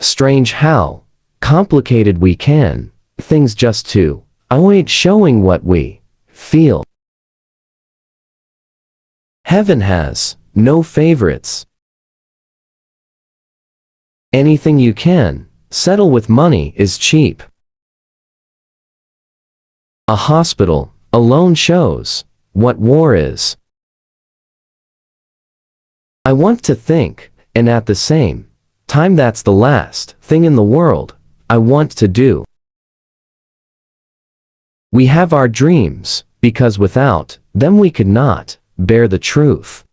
Strange how complicated we can things just to avoid showing what we feel. Heaven has no favorites. Anything you can settle with money is cheap. A hospital alone shows what war is. I want to think, and at the same time that's the last thing in the world I want to do. We have our dreams, because without them we could not bear the truth.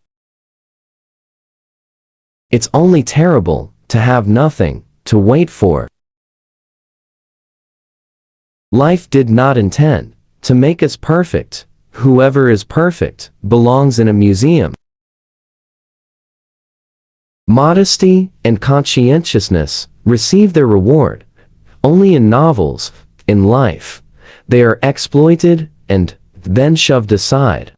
It's only terrible to have nothing to wait for. Life did not intend to make us perfect. Whoever is perfect belongs in a museum. Modesty and conscientiousness receive their reward only in novels. In life, they are exploited and then shoved aside.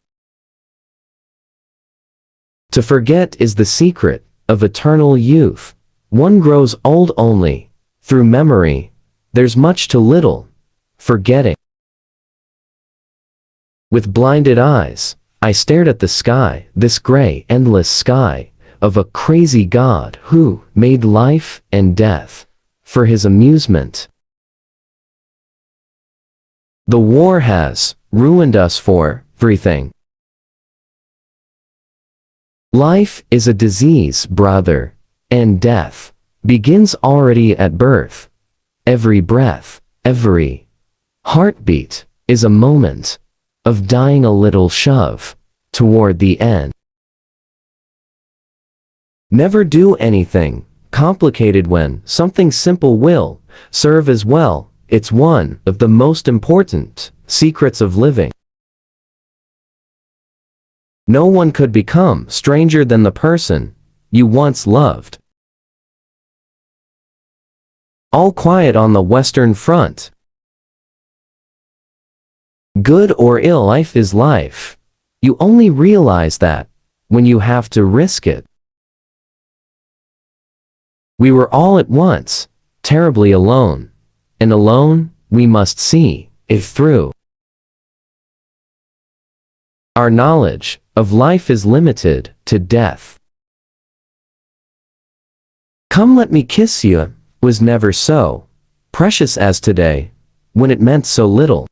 To forget is the secret of eternal youth. One grows old only through memory. There's much too little forgetting. With blinded eyes, I stared at the sky, this gray, endless sky of a crazy God who made life and death for his amusement. The war has ruined us for everything. Life is a disease, brother, and death begins already at birth. Every breath, every heartbeat is a moment of dying, a little shove toward the end. Never do anything complicated when something simple will serve as well. It's one of the most important secrets of living. No one could become stranger than the person you once loved. All quiet on the Western Front. Good or ill, life is life. You only realize that when you have to risk it. We were all at once terribly alone, and alone we must see it through. Our knowledge of life is limited to death. Come, let me kiss you was never so precious as today, when it meant so little.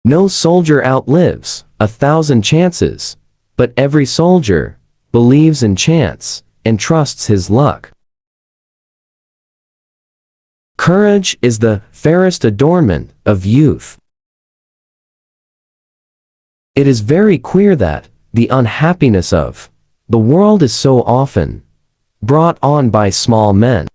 No soldier outlives 1,000 chances, but every soldier believes in chance and trusts his luck. Courage is the fairest adornment of youth. It is very queer that the unhappiness of the world is so often brought on by small men.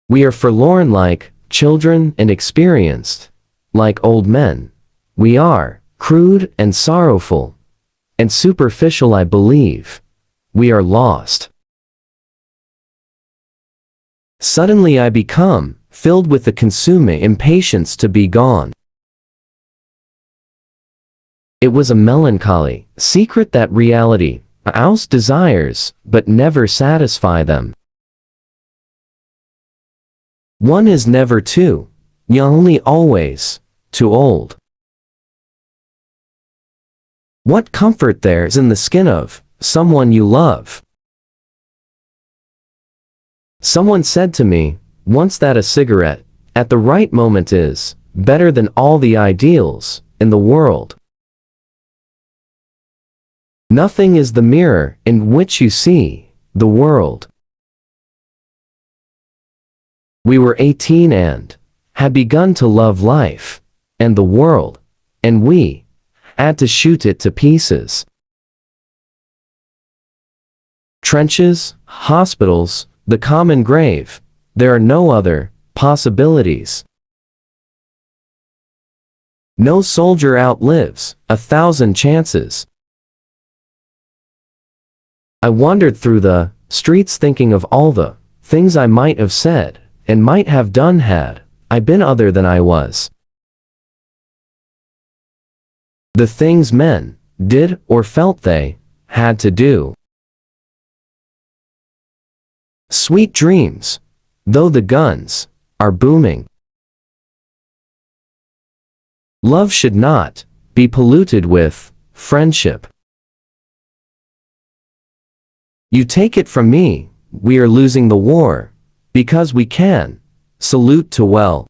We are forlorn like children and experienced like old men. We are crude and sorrowful and superficial. I believe we are lost. Suddenly I become filled with the consuming impatience to be gone. It was a melancholy secret that reality ousts desires but never satisfy them. One is never too young, only always too old. What comfort there is in the skin of someone you love. Someone said to me once that a cigarette at the right moment is better than all the ideals in the world. Nothing is the mirror in which you see the world. We were 18 and had begun to love life and the world, and we had to shoot it to pieces. Trenches, hospitals, the common grave, there are no other possibilities. No soldier outlives 1,000 chances. I wandered through the streets thinking of all the things I might have said and might have done had I been other than I was. The things men did or felt they had to do. Sweet dreams, though the guns are booming. Love should not be polluted with friendship. You take it from me, we are losing the war, because we can salute to well.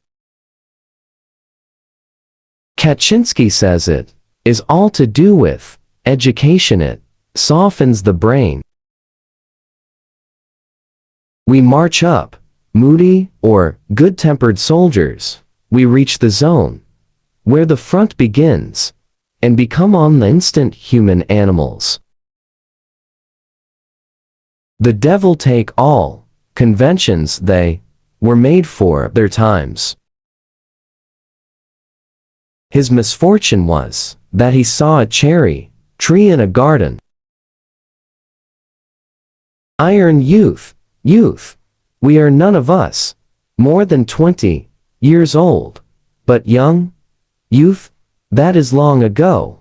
Kaczynski says it is all to do with education. It softens the brain. We march up, moody or good-tempered soldiers. We reach the zone where the front begins and become on the instant human animals. The devil take all conventions, they were made for their times. His misfortune was that he saw a cherry tree in a garden. Iron youth, youth, we are none of us more than 20 years old, but young youth, that is long ago,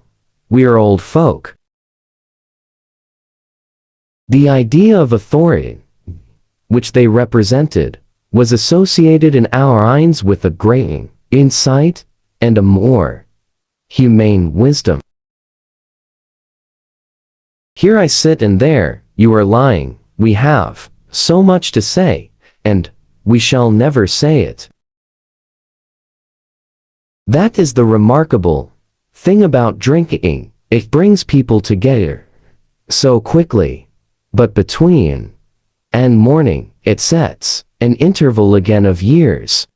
we are old folk. The idea of authority, which they represented, was associated in our minds with a great insight and a more humane wisdom. Here I sit and there you are lying. We have so much to say, and we shall never say it. That is the remarkable thing about drinking. It brings people together so quickly, but between and morning it sets an interval again of years.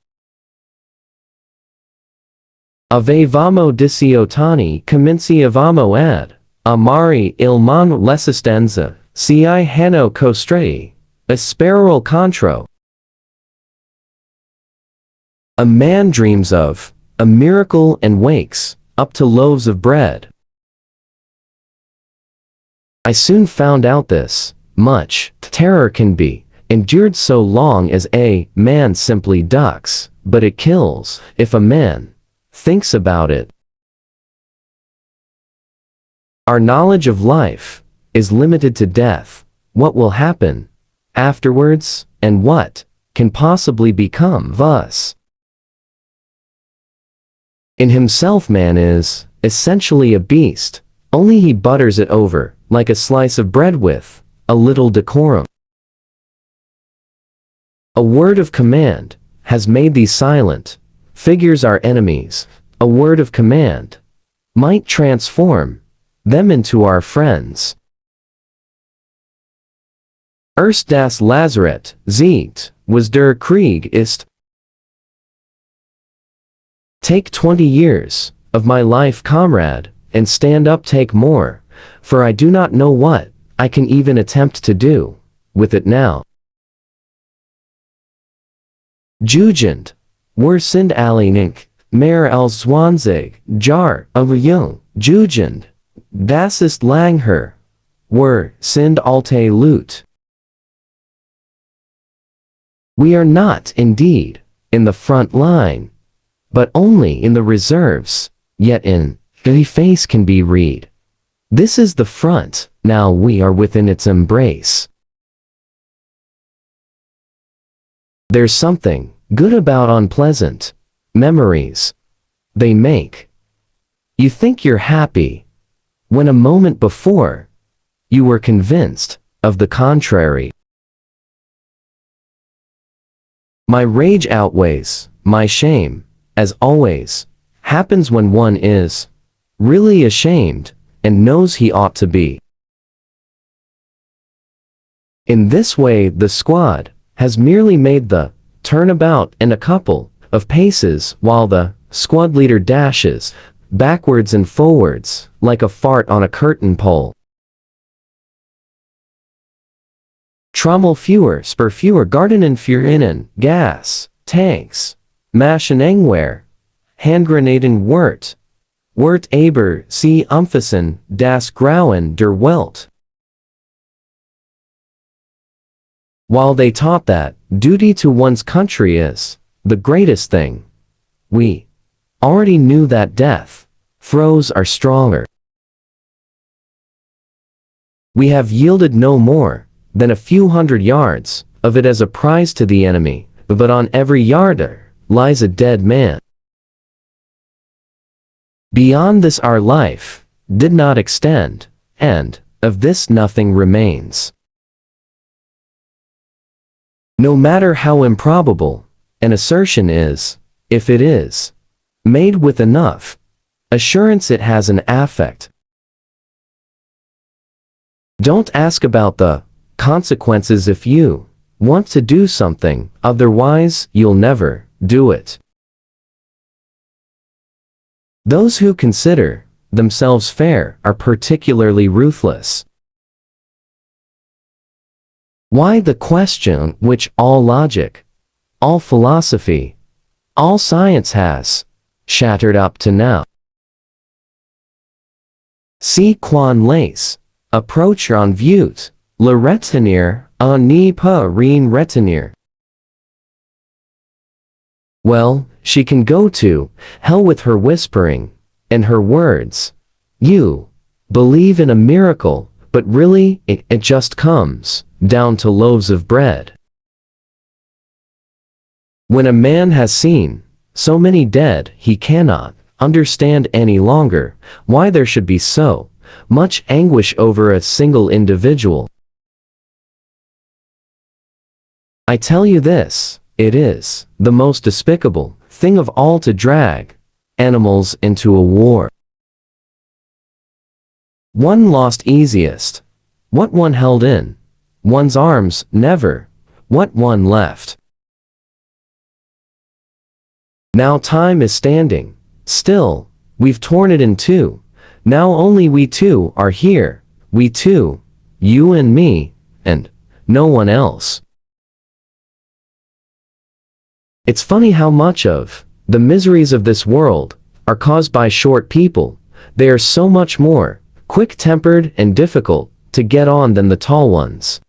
Avevamo 18 cominciavamo ad amare il man l'esistenza, si hanno costretti, asperol contro. A man dreams of a miracle and wakes up to loaves of bread. I soon found out this much terror can be endured so long as a man simply ducks, but it kills if a man thinks about it. Our knowledge of life is limited to death. What will happen afterwards, and what can possibly become of us? In himself man is essentially a beast, only he butters it over like a slice of bread with a little decorum. A word of command has made these silent figures our enemies. A word of command might transform them into our friends. Erst das Lazarett siegt, was der Krieg ist. Take 20 years of my life, comrade, and stand up, take more, for I do not know what I can even attempt to do with it now. Jugend, wir sind alle nicht mehr als 20 Jahre jung. Jugend, das ist lang her. Wir sind alte Leute. We are not, indeed, in the front line, but only in the reserves, yet in the face can be read. This is the front, now we are within its embrace. There's something good about unpleasant memories. They make you think you're happy, when a moment before, you were convinced of the contrary. My rage outweighs my shame, as always happens when one is really ashamed and knows he ought to be. In this way the squad has merely made the turnabout and a couple of paces while the squad leader dashes backwards and forwards like a fart on a curtain pole. Trommel führer, spur führer, Gardenen für innen, gas, tanks, Maschinengewehr, Handgranaten Wirt aber sie umfassen das Grauen der Welt. While they taught that duty to one's country is the greatest thing, we already knew that death throes are stronger. We have yielded no more than a few hundred yards of it as a prize to the enemy, but on every yard lies a dead man. Beyond this our life did not extend, and of this nothing remains. No matter how improbable an assertion is, if it is made with enough assurance, it has an affect. Don't ask about the consequences if you want to do something, otherwise you'll never do it. Those who consider themselves fair are particularly ruthless. Why the question which all logic, all philosophy, all science has shattered up to now? Si quan laisse approach en vue, le retenir, on ne peut rien retenir. Well, she can go to hell with her whispering and her words. You believe in a miracle, but really it just comes down to loaves of bread. When a man has seen so many dead, he cannot understand any longer why there should be so much anguish over a single individual. I tell you this, it is the most despicable thing of all to drag animals into a war. One lost easiest what one held in one's arms, never what one left. Now time is standing still, we've torn it in two, now only we two are here, we two, you and me, and no one else. It's funny how much of the miseries of this world are caused by short people. They are so much more quick-tempered and difficult to get on than the tall ones.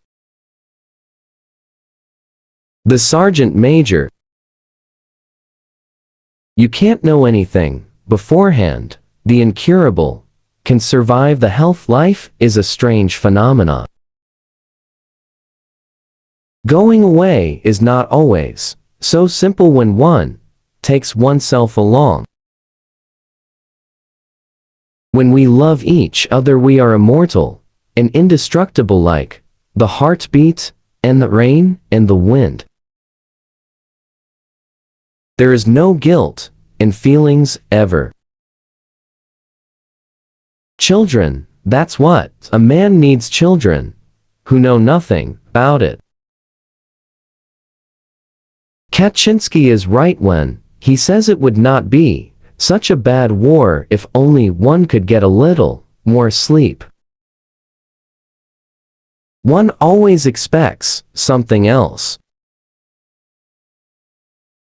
The sergeant major. You can't know anything beforehand. The incurable can survive the health. Life is a strange phenomenon. Going away is not always so simple when one takes oneself along. When we love each other we are immortal and indestructible like the heartbeat and the rain and the wind. There is no guilt in feelings ever. Children, that's what a man needs, children who know nothing about it. Kaczynski is right when he says it would not be such a bad war if only one could get a little more sleep. One always expects something else.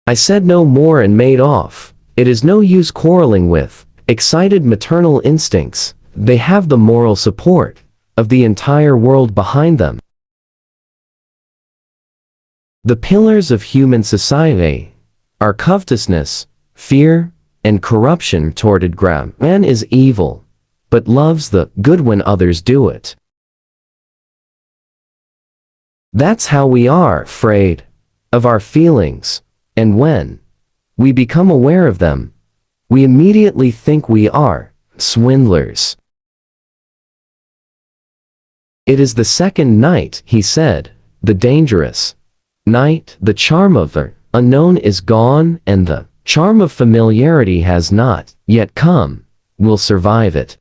I said no more and made off. It is no use quarreling with excited maternal instincts. They have the moral support of the entire world behind them. The pillars of human society are covetousness, fear, and corruption. Torted gram. Man is evil, but loves the good when others do it. That's how we are afraid of our feelings, and when we become aware of them, we immediately think we are swindlers. It is the second night, he said, the dangerous night. The charm of the unknown is gone and the charm of familiarity has not yet come. We'll survive it.